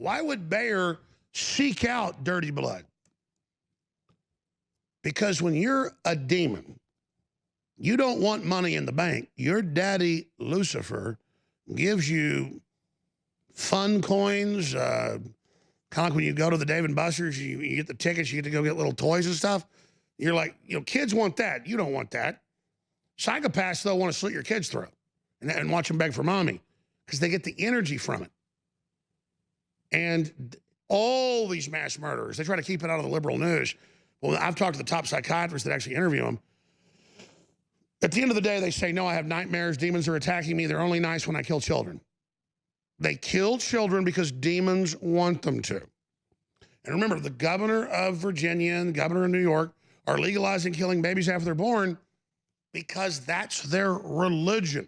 why would Bayer seek out dirty blood? Because when you're a demon, you don't want money in the bank. Your daddy, Lucifer, gives you fun coins, kind of like when you go to the Dave & Buster's, you get the tickets, you get to go get little toys and stuff. You're like, kids want that. You don't want that. Psychopaths, though, want to slit your kids' throat and watch them beg for mommy because they get the energy from it. And all these mass murderers, they try to keep it out of the liberal news. Well, I've talked to the top psychiatrists that actually interview them. At the end of the day, they say, no, I have nightmares. Demons are attacking me. They're only nice when I kill children. They kill children because demons want them to. And remember, the governor of Virginia and the governor of New York are legalizing killing babies after they're born because that's their religion.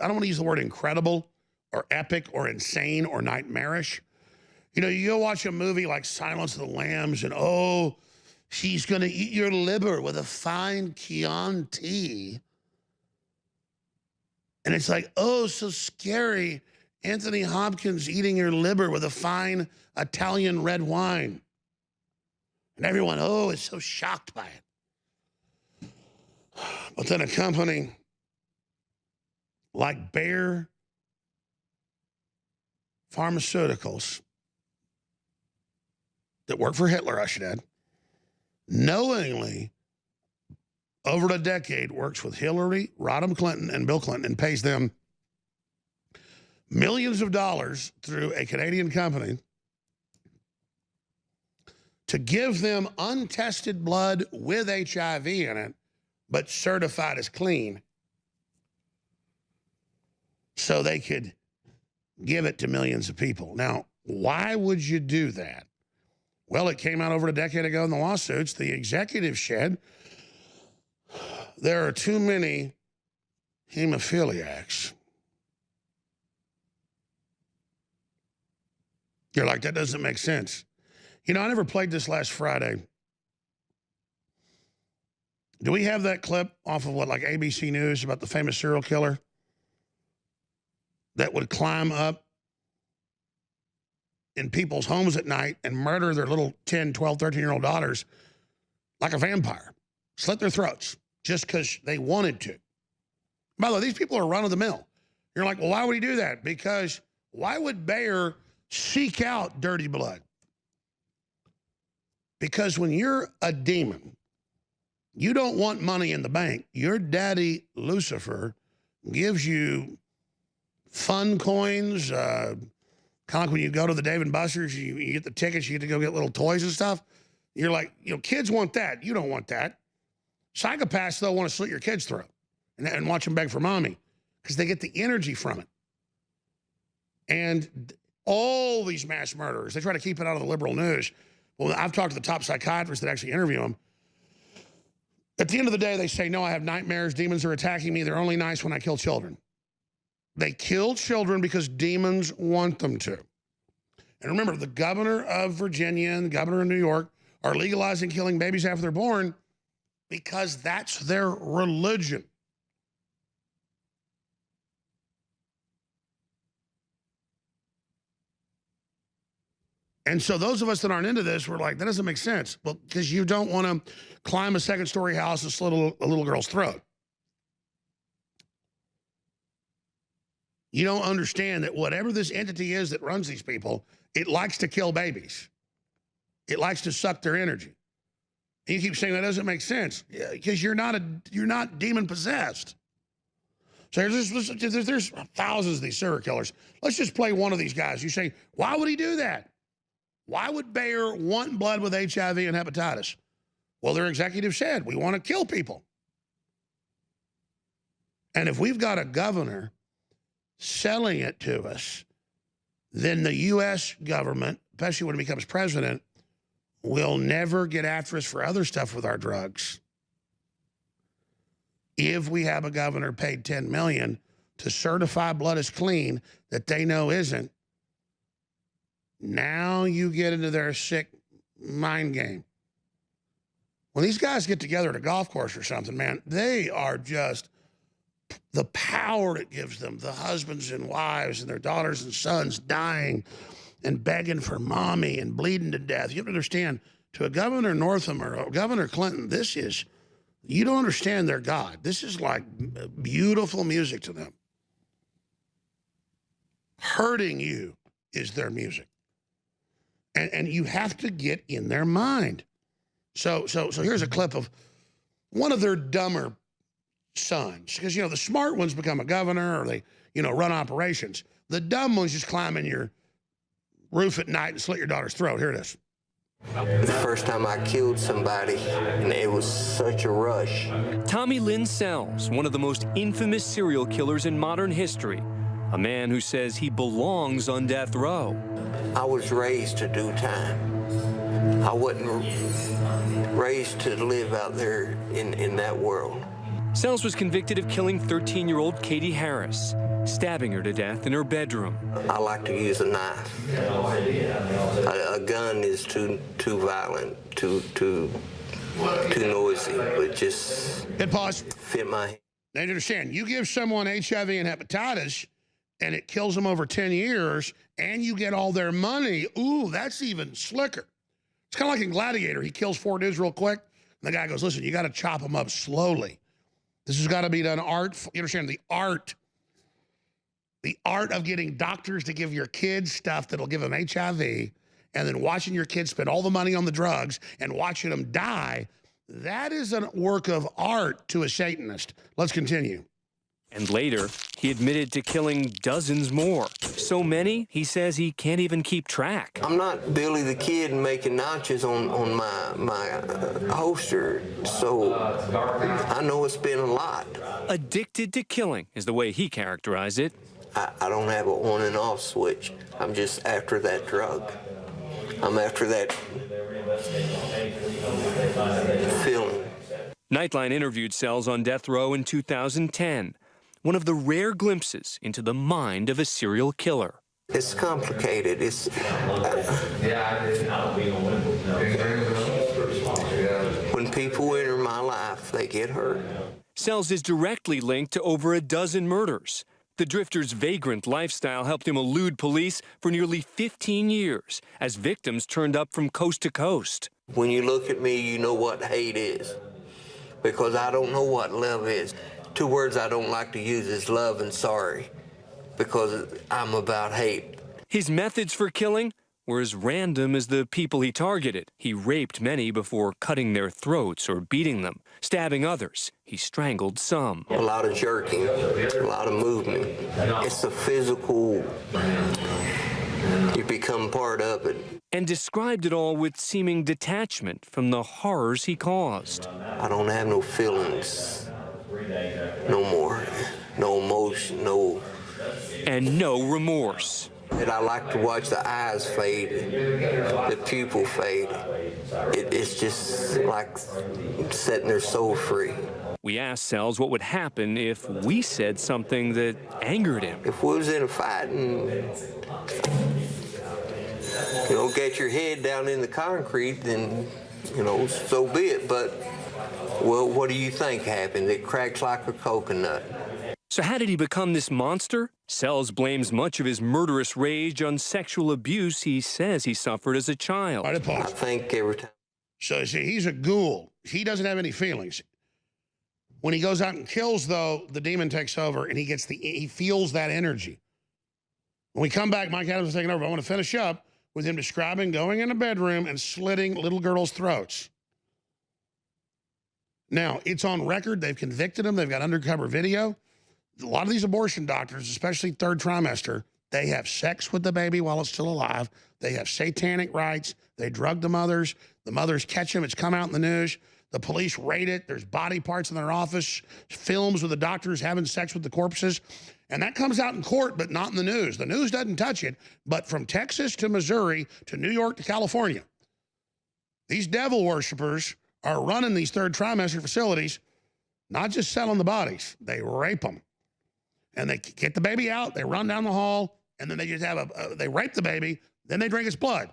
I don't want to use the word incredible or epic or insane or nightmarish. You go watch a movie like Silence of the Lambs and, oh, she's going to eat your liver with a fine Chianti. And it's like, oh, so scary. Anthony Hopkins eating your liver with a fine Italian red wine. And everyone, oh, is so shocked by it. But then a company like Bayer Pharmaceuticals that work for Hitler, I should add, knowingly, over a decade, works with Hillary, Rodham Clinton, and Bill Clinton and pays them millions of dollars through a Canadian company to give them untested blood with HIV in it, but certified as clean, so they could give it to millions of people. Now, why would you do that? Well, it came out over a decade ago in the lawsuits. The executive said there are too many hemophiliacs. You're like, that doesn't make sense. I never played this last Friday. Do we have that clip off of like ABC News about the famous serial killer that would climb up in people's homes at night and murder their little 10, 12, 13-year-old daughters like a vampire, slit their throats just because they wanted to? By the way, these people are run-of-the-mill. You're like, well, why would he do that? Because why would Bayer seek out dirty blood? Because when you're a demon, you don't want money in the bank. Your daddy, Lucifer, gives you fun coins, kind of like when you go to the Dave & Buster's, you get the tickets, you get to go get little toys and stuff. You're like, kids want that. You don't want that. Psychopaths, though, want to slit your kids' throat and watch them beg for mommy because they get the energy from it. And all these mass murderers, they try to keep it out of the liberal news. Well, I've talked to the top psychiatrists that actually interview them. At the end of the day, they say, no, I have nightmares. Demons are attacking me. They're only nice when I kill children. They kill children because demons want them to. And remember, the governor of Virginia and the governor of New York are legalizing killing babies after they're born because that's their religion. And so those of us that aren't into this, we're like, that doesn't make sense. Well, because you don't want to climb a second-story house and slit a little girl's throat. You don't understand that whatever this entity is that runs these people, it likes to kill babies. It likes to suck their energy. And you keep saying that doesn't make sense because you're not demon possessed. So there's thousands of these serial killers. Let's just play one of these guys. You say, why would he do that? Why would Bayer want blood with HIV and hepatitis? Well, their executive said, we want to kill people. And if we've got a governor selling it to us, then the U.S. government, especially when it becomes president, will never get after us for other stuff with our drugs. If we have a governor paid $10 million to certify blood is clean that they know isn't. Now you get into their sick mind game. When these guys get together at a golf course or something, man, they are just the power it gives them, the husbands and wives and their daughters and sons dying and begging for mommy and bleeding to death. You have to understand, to a Governor Northam or a Governor Clinton, this is, you don't understand their God. This is like beautiful music to them. Hurting you is their music. And you have to get in their mind. So here's a clip of one of their dumber sons. Because, you know, the smart ones become a governor or they, you know, run operations. The dumb ones just climb in your roof at night and slit your daughter's throat. Here it is. The first time I killed somebody, and it was such a rush. Tommy Lynn Sells, one of the most infamous serial killers in modern history. A man who says he belongs on death row. I was raised to do time. I wasn't raised to live out there in that world. Sells was convicted of killing 13-year-old Katie Harris, stabbing her to death in her bedroom. I like to use a knife. A gun is too violent, too noisy, but just Hit pause. fit my hand. Now you understand, you give someone HIV and hepatitis and it kills them over 10 years and you get all their money. Ooh, that's even slicker. It's kind of like in Gladiator. He kills 4 dudes real quick. And the guy goes, listen, you got to chop them up slowly. This has got to be done you understand, the art of getting doctors to give your kids stuff that'll give them HIV and then watching your kids spend all the money on the drugs and watching them die. That is a work of art to a Satanist. Let's continue. And later, he admitted to killing dozens more. So many, he says he can't even keep track. I'm not Billy the Kid making notches on my holster, so I know it's been a lot. Addicted to killing is the way he characterized it. I don't have an on and off switch. I'm just after that drug. I'm after that feeling. Nightline interviewed Sells on death row in 2010. One of the rare glimpses into the mind of a serial killer. It's complicated. When people enter my life, they get hurt. Sells is directly linked to over a dozen murders. The drifter's vagrant lifestyle helped him elude police for nearly 15 years as victims turned up from coast to coast. When you look at me, you know what hate is, because I don't know what love is. 2 words I don't like to use is love and sorry, because I'm about hate. His methods for killing were as random as the people he targeted. He raped many before cutting their throats or beating them. Stabbing others, he strangled some. A lot of jerking, a lot of movement. It's the physical, you become part of it. And described it all with seeming detachment from the horrors he caused. I don't have no feelings. No more. No emotion, no. And no remorse. And I like to watch the eyes fade, the pupil fade. It's just like setting their soul free. We asked Sells what would happen if we said something that angered him. If we was in a fight and, you know, get your head down in the concrete, then, you know, so be it. But, well, what do you think happened? It cracks like a coconut. So how did he become this monster? Sells blames much of his murderous rage on sexual abuse he says he suffered as a child. I think every time. So, see, he's a ghoul. He doesn't have any feelings. When he goes out and kills, though, the demon takes over and he feels that energy. When we come back, Mike Adams is taking over. I want to finish up with him describing going in a bedroom and slitting little girls' throats. Now, it's on record. They've convicted him. They've got undercover video. A lot of these abortion doctors, especially 3rd trimester, they have sex with the baby while it's still alive. They have satanic rites. They drug the mothers. The mothers catch them. It's come out in the news. The police raid it. There's body parts in their office, films with the doctors having sex with the corpses. And that comes out in court, but not in the news. The news doesn't touch it. But from Texas to Missouri to New York to California, these devil worshipers are running these 3rd trimester facilities, not just selling the bodies. They rape them. and they get the baby out, they run down the hall, and then they just have they rape the baby, then they drink its blood.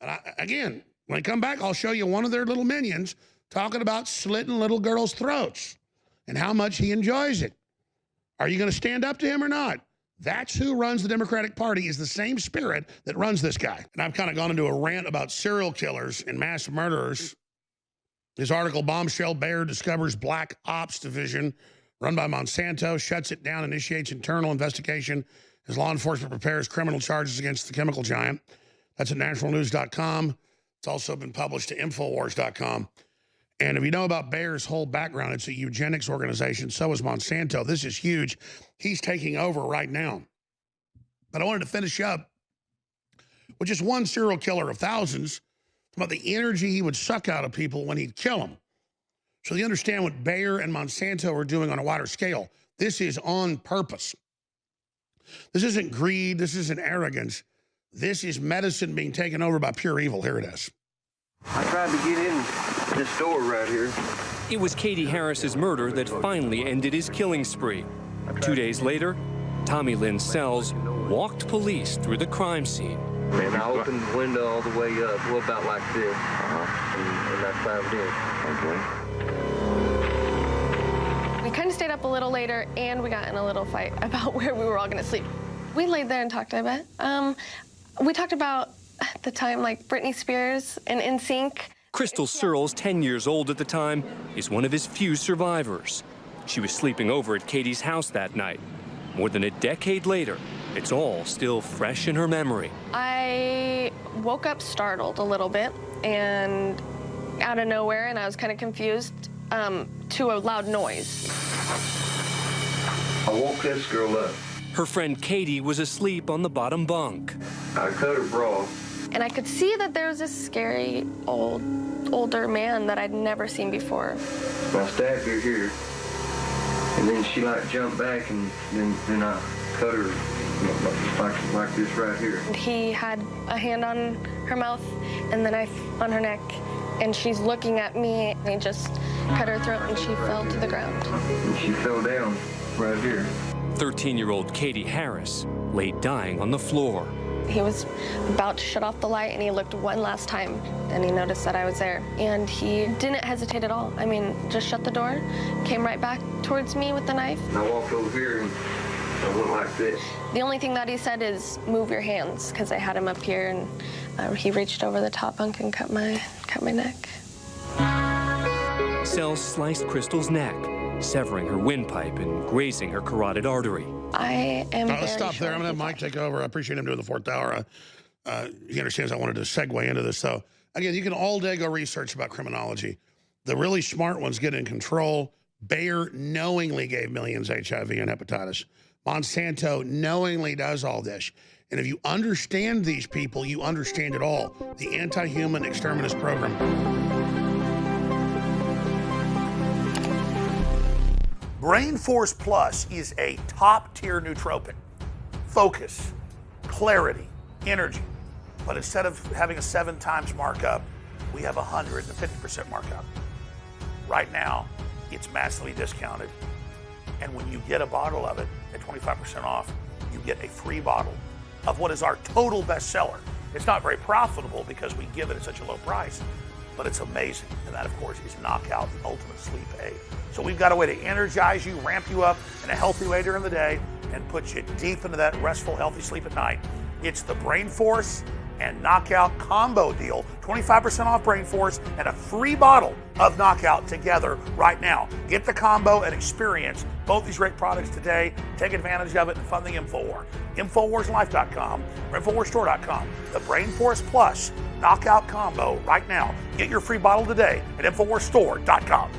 And again, when I come back, I'll show you one of their little minions talking about slitting little girls' throats and how much he enjoys it. Are you going to stand up to him or not? That's who runs the Democratic Party, is the same spirit that runs this guy. And I've kind of gone into a rant about serial killers and mass murderers. This article, Bombshell Bayer discovers Black Ops Division run by Monsanto, shuts it down, initiates internal investigation as law enforcement prepares criminal charges against the chemical giant. That's at nationalnews.com. It's also been published to Infowars.com. And if you know about Bayer's whole background, it's a eugenics organization. So is Monsanto. This is huge. He's taking over right now. But I wanted to finish up with just one serial killer of thousands, about the energy he would suck out of people when he'd kill them. So you understand what Bayer and Monsanto are doing on a wider scale. This is on purpose. This isn't greed. This isn't arrogance. This is medicine being taken over by pure evil. Here it is. I tried to get in this door right here. It was Katie Harris's murder that finally ended his killing spree. 2 days later, Tommy Lynn Sells walked police through the crime scene. And I opened the window all the way up, well, about like this, and I climbed in. We kind of stayed up a little later, and we got in a little fight about where we were all going to sleep. We laid there and talked a bit. We talked about the time, like Britney Spears and NSYNC. Crystal Searles, 10 years old at the time, is one of his few survivors. She was sleeping over at Katie's house that night. More than a decade later, it's all still fresh in her memory. I woke up startled a little bit and out of nowhere, and I was kind of confused to a loud noise. I woke this girl up. Her friend Katie was asleep on the bottom bunk. I cut her bra. And I could see that there was this scary older man that I'd never seen before. I stabbed her here, and then she like jumped back, and then I cut her like this right here. And he had a hand on her mouth and the knife on her neck, and she's looking at me, and he just cut her throat, and she fell to the ground. And she fell down right here. 13-year-old Katie Harris lay dying on the floor. He was about to shut off the light, and he looked one last time, and he noticed that I was there. And he didn't hesitate at all. I mean, just shut the door, came right back towards me with the knife. And I walked over here, and I went like this. The only thing that he said is, move your hands, because I had him up here, and he reached over the top bunk and cut my neck. Sells sliced Crystal's neck, severing her windpipe and grazing her carotid artery. I am very Let's stop sure there. I'm going to have Mike take over. I appreciate him doing the fourth hour. He understands I wanted to segue into this. So, again, you can all day go research about criminology. The really smart ones get in control. Bayer knowingly gave millions HIV and hepatitis. Monsanto knowingly does all this. And if you understand these people, you understand it all. The anti-human exterminist program. Brain Force Plus is a top-tier nootropic. Focus, clarity, energy. But instead of having a 7 times markup, we have 150% markup. Right now, it's massively discounted. And when you get a bottle of it at 25% off, you get a free bottle of what is our total bestseller. It's not very profitable because we give it at such a low price, but it's amazing. And that, of course, is Knockout, the ultimate sleep aid. So we've got a way to energize you, ramp you up in a healthy way during the day, and put you deep into that restful, healthy sleep at night. It's the Brain Force and Knockout combo deal. 25% off Brain Force and a free bottle of Knockout together right now. Get the combo and experience both these great products today. Take advantage of it and fund the InfoWar. InfoWarsLife.com or InfoWarsStore.com. The Brain Force Plus Knockout combo right now. Get your free bottle today at InfoWarsStore.com.